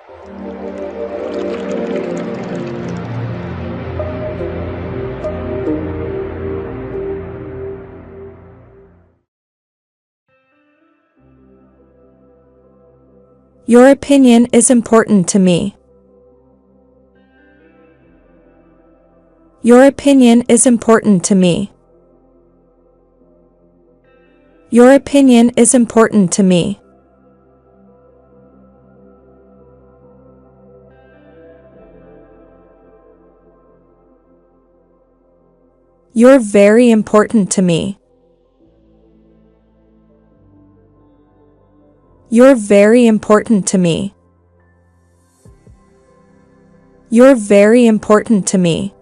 Your opinion is important to me. Your opinion is important to me. Your opinion is important to me. You're very important to me. You're very important to me. You're very important to me.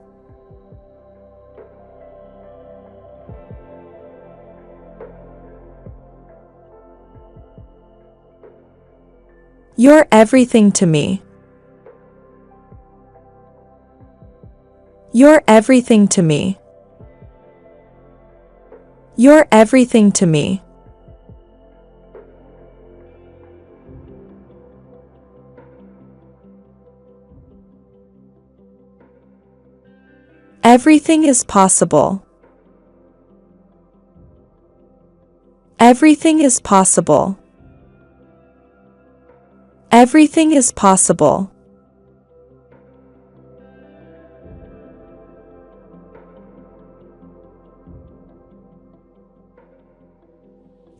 You're everything to me. You're everything to me. You're everything to me. Everything is possible. Everything is possible. Everything is possible.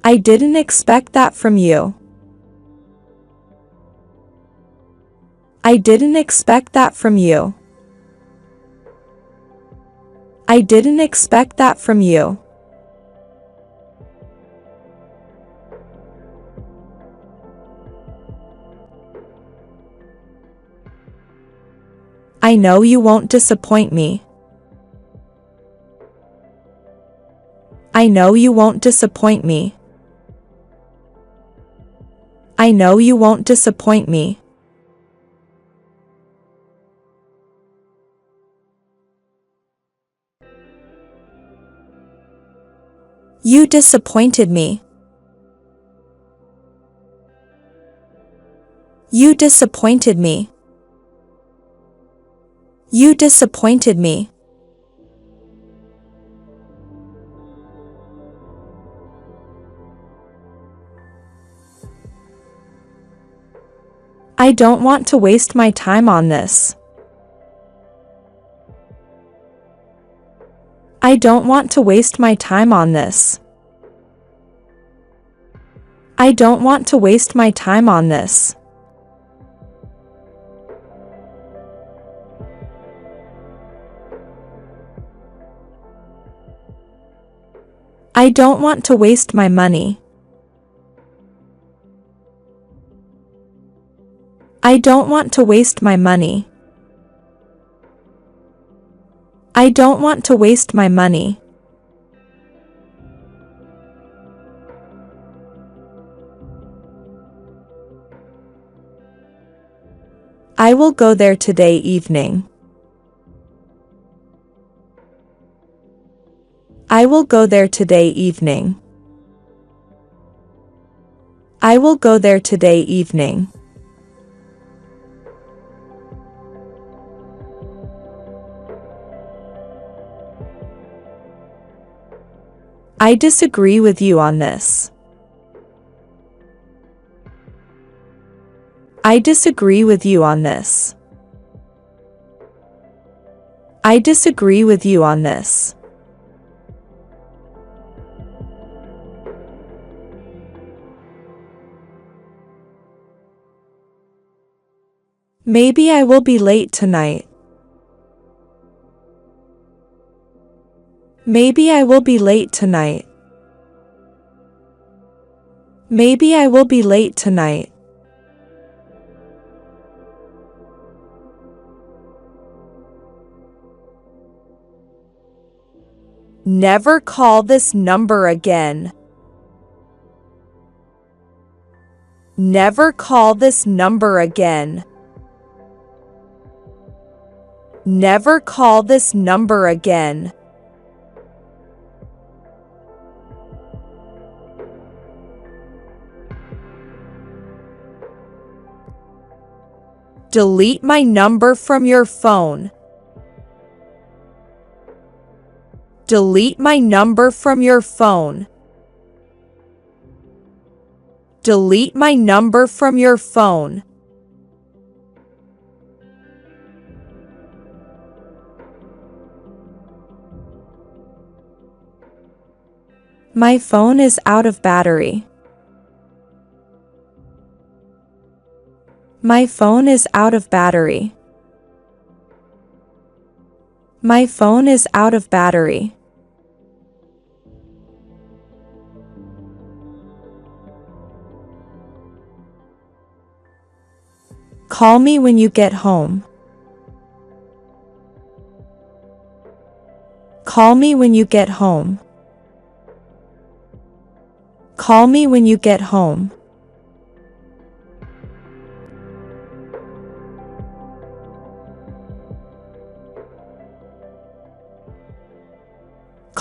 I didn't expect that from you. I didn't expect that from you. I didn't expect that from you. I know you won't disappoint me. I know you won't disappoint me. I know you won't disappoint me. You disappointed me. You disappointed me. You disappointed me. I don't want to waste my time on this. I don't want to waste my time on this. I don't want to waste my time on this. I don't want to waste my money. I don't want to waste my money. I don't want to waste my money. I will go there today evening. I will go there today evening. I will go there today evening. I disagree with you on this. I disagree with you on this. I disagree with you on this. Maybe I will be late tonight. Maybe I will be late tonight. Maybe I will be late tonight. Never call this number again. Never call this number again. Never call this number again. Delete my number from your phone. Delete my number from your phone. Delete my number from your phone. My phone is out of battery. My phone is out of battery. My phone is out of battery. Call me when you get home. Call me when you get home. Call me when you get home.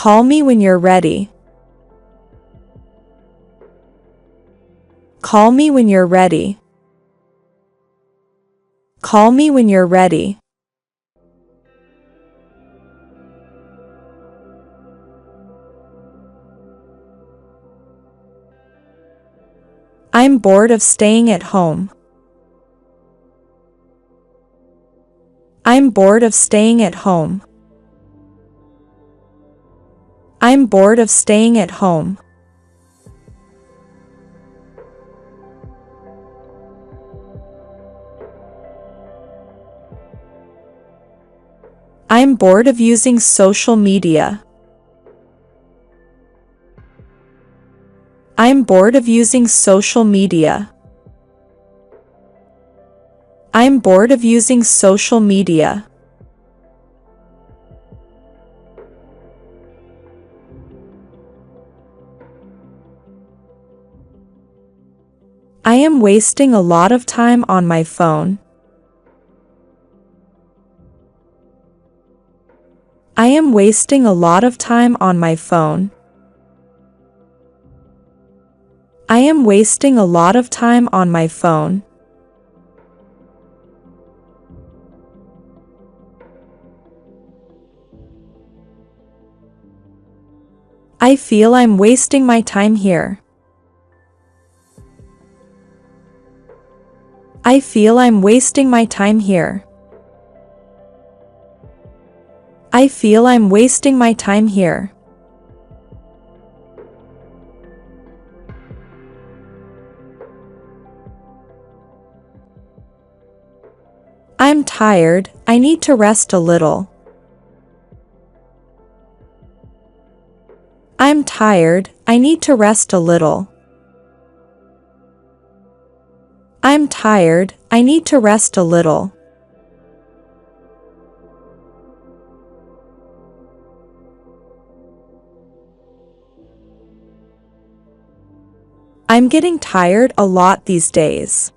Call me when you're ready. Call me when you're ready. Call me when you're ready. I'm bored of staying at home. I'm bored of staying at home. I'm bored of staying at home. I'm bored of using social media. I'm bored of using social media. I'm bored of using social media. I am wasting a lot of time on my phone. I am wasting a lot of time on my phone. I am wasting a lot of time on my phone. I feel I'm wasting my time here. I feel I'm wasting my time here. I feel I'm wasting my time here. I'm tired, I need to rest a little. I'm tired, I need to rest a little. I'm tired, I need to rest a little. I'm getting tired a lot these days.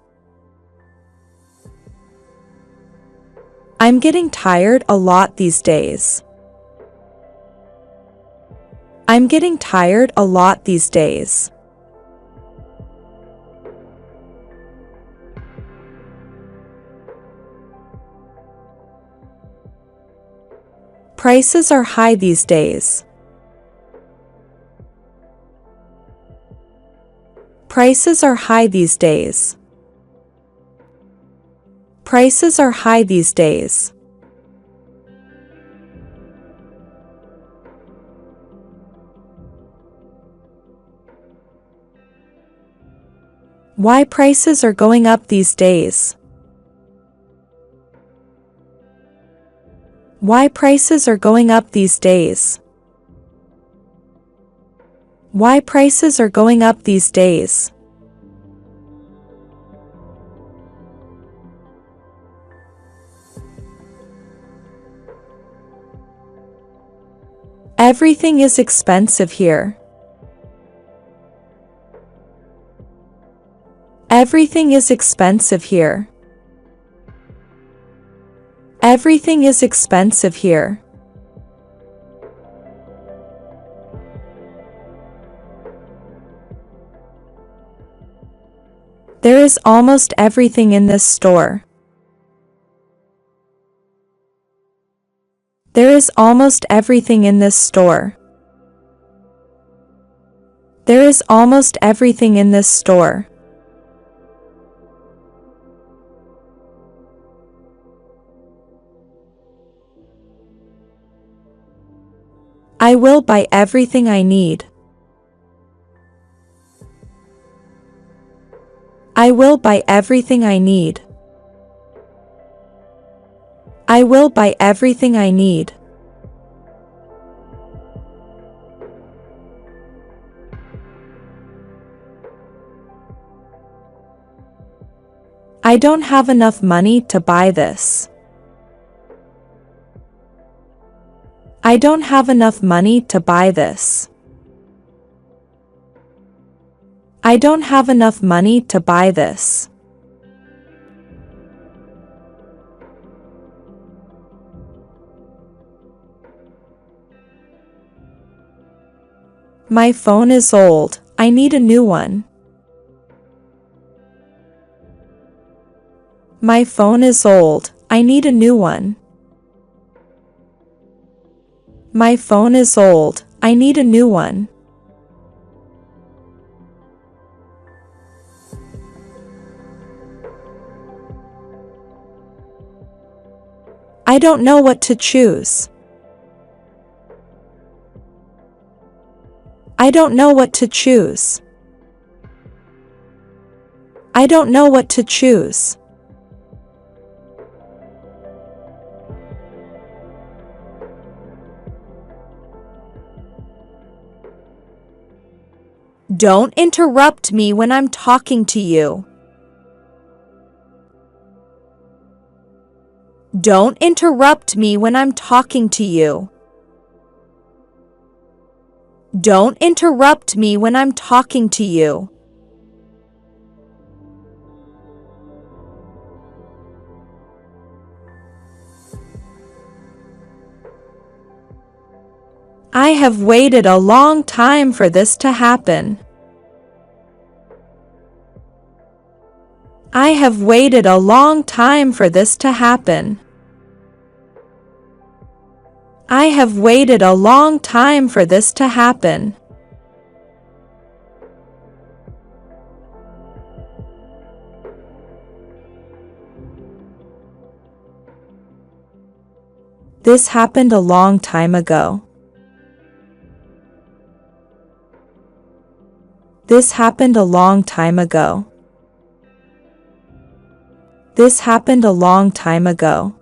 I'm getting tired a lot these days. I'm getting tired a lot these days. Prices are high these days. Prices are high these days. Prices are high these days. Why prices are going up these days? Why prices are going up these days? Why prices are going up these days? Everything is expensive here. Everything is expensive here. Everything is expensive here. There is almost everything in this store. There is almost everything in this store. There is almost everything in this store. I will buy everything I need. I will buy everything I need. I will buy everything I need. I don't have enough money to buy this. I don't have enough money to buy this. I don't have enough money to buy this. My phone is old. I need a new one. My phone is old. I need a new one. My phone is old. I need a new one. I don't know what to choose. I don't know what to choose. I don't know what to choose. Don't interrupt me when I'm talking to you. Don't interrupt me when I'm talking to you. Don't interrupt me when I'm talking to you. I have waited a long time for this to happen. I have waited a long time for this to happen. I have waited a long time for this to happen. This happened a long time ago. This happened a long time ago. This happened a long time ago.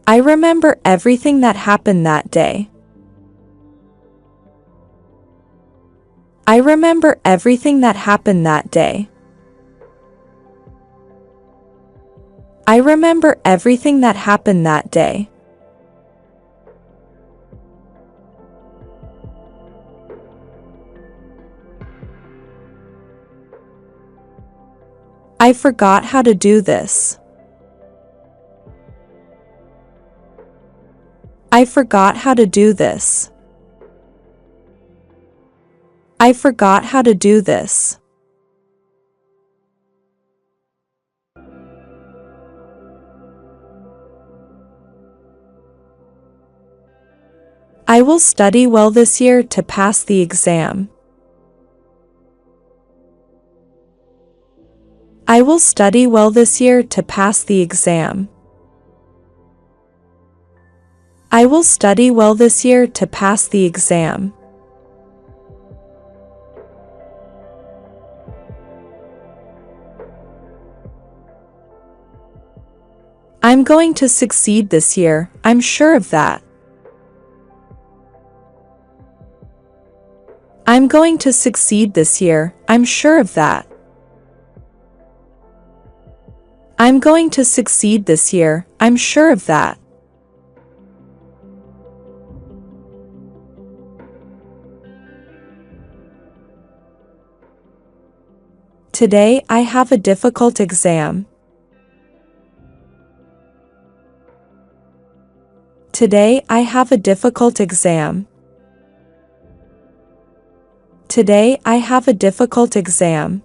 I remember everything that happened that day. I remember everything that happened that day. I remember everything that happened that day. I forgot how to do this. I forgot how to do this. I forgot how to do this. I will study well this year to pass the exam. I will study well this year to pass the exam. I will study well this year to pass the exam. I'm going to succeed this year, I'm sure of that. I'm going to succeed this year, I'm sure of that. I'm going to succeed this year, I'm sure of that. Today I have a difficult exam. Today I have a difficult exam. Today I have a difficult exam.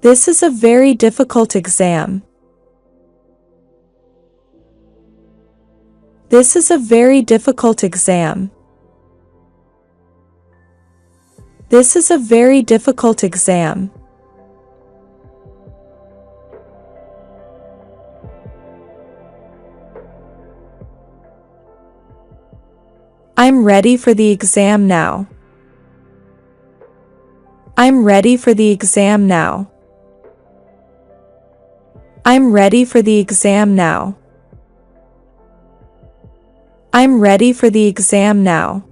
This is a very difficult exam. This is a very difficult exam. This is a very difficult exam. I'm ready for the exam now. I'm ready for the exam now. I'm ready for the exam now. I'm ready for the exam now.